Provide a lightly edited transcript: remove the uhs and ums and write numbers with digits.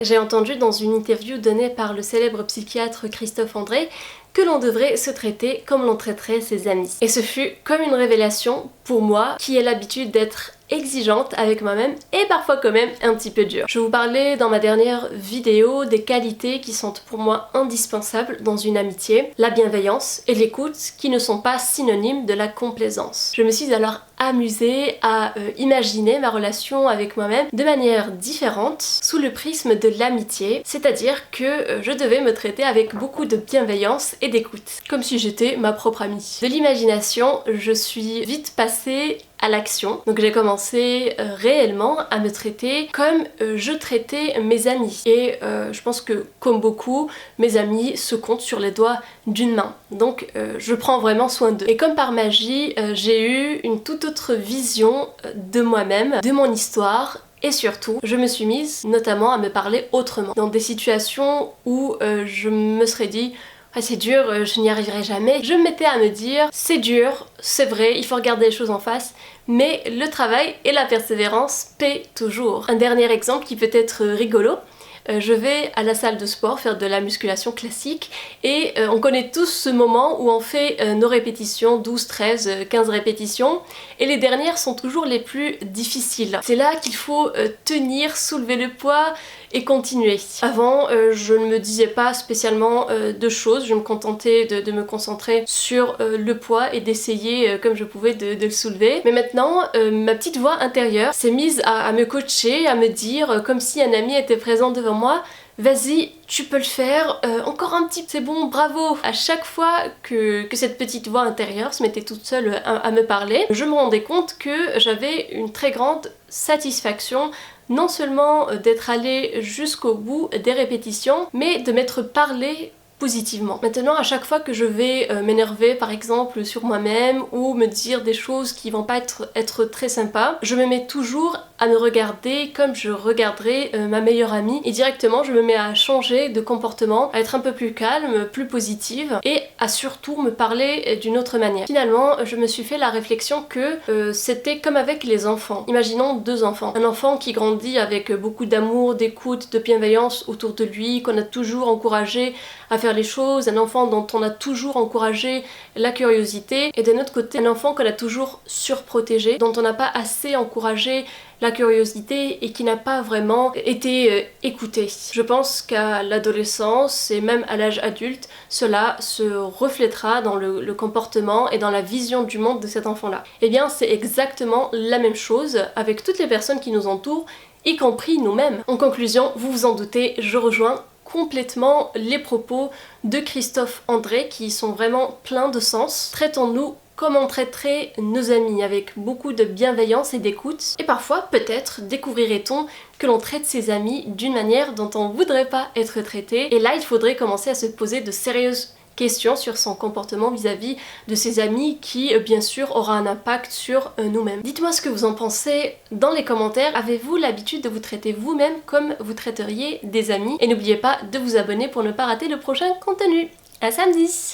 J'ai entendu dans une interview donnée par le célèbre psychiatre Christophe André que l'on devrait se traiter comme l'on traiterait ses amis. Et ce fut comme une révélation pour moi qui ai l'habitude d'être exigeante avec moi-même et parfois quand même un petit peu dure. Je vous parlais dans ma dernière vidéo des qualités qui sont pour moi indispensables dans une amitié, la bienveillance et l'écoute qui ne sont pas synonymes de la complaisance. Je me suis alors amusée à imaginer ma relation avec moi-même de manière différente sous le prisme de l'amitié, c'est-à-dire que je devais me traiter avec beaucoup de bienveillance et d'écoute, comme si j'étais ma propre amie. De l'imagination, je suis vite passée à l'action. Donc j'ai commencé réellement à me traiter comme je traitais mes amis. Et je pense que comme beaucoup, mes amis se comptent sur les doigts d'une main. Donc je prends vraiment soin d'eux. Et comme par magie, j'ai eu une toute autre vision de moi-même, de mon histoire. Et surtout, je me suis mise notamment à me parler autrement. Dans des situations où je me serais dit ah, c'est dur, je n'y arriverai jamais. Je me mettais à me dire, c'est dur, c'est vrai, il faut regarder les choses en face, mais le travail et la persévérance paient toujours. Un dernier exemple qui peut être rigolo. Je vais à la salle de sport faire de la musculation classique et on connaît tous ce moment où on fait nos répétitions, 12, 13, 15 répétitions et les dernières sont toujours les plus difficiles. C'est là qu'il faut tenir, soulever le poids et continuer. Avant, je ne me disais pas spécialement de choses, je me contentais de me concentrer sur le poids et d'essayer comme je pouvais de le soulever. Mais maintenant, ma petite voix intérieure s'est mise à me coacher, à me dire comme si un ami était présent devant moi, vas-y, tu peux le faire, encore un petit, c'est bon, bravo. À chaque fois que cette petite voix intérieure se mettait toute seule à me parler, je me rendais compte que j'avais une très grande satisfaction non seulement d'être allée jusqu'au bout des répétitions, mais de m'être parlé positivement. Maintenant, à chaque fois que je vais m'énerver par exemple sur moi-même ou me dire des choses qui vont pas être très sympas, je me mets toujours à me regarder comme je regarderais ma meilleure amie et directement je me mets à changer de comportement, à être un peu plus calme, plus positive et à surtout me parler d'une autre manière. Finalement, je me suis fait la réflexion que c'était comme avec les enfants. Imaginons deux enfants. Un enfant qui grandit avec beaucoup d'amour, d'écoute, de bienveillance autour de lui, qu'on a toujours encouragé à faire les choses, un enfant dont on a toujours encouragé la curiosité, et d'un autre côté un enfant qu'on a toujours surprotégé, dont on n'a pas assez encouragé la curiosité et qui n'a pas vraiment été écouté. Je pense qu'à l'adolescence et même à l'âge adulte, cela se reflètera dans le comportement et dans la vision du monde de cet enfant-là. Et bien c'est exactement la même chose avec toutes les personnes qui nous entourent, y compris nous-mêmes. En conclusion, vous vous en doutez, je rejoins complètement les propos de Christophe André qui sont vraiment pleins de sens. Traitons-nous comme on traiterait nos amis, avec beaucoup de bienveillance et d'écoute. Et parfois, peut-être, découvrirait-on que l'on traite ses amis d'une manière dont on ne voudrait pas être traité. Et là, il faudrait commencer à se poser de sérieuses questions sur son comportement vis-à-vis de ses amis qui bien sûr aura un impact sur nous-mêmes. Dites-moi ce que vous en pensez dans les commentaires. Avez-vous l'habitude de vous traiter vous-même comme vous traiteriez des amis? Et n'oubliez pas de vous abonner pour ne pas rater le prochain contenu. À samedi!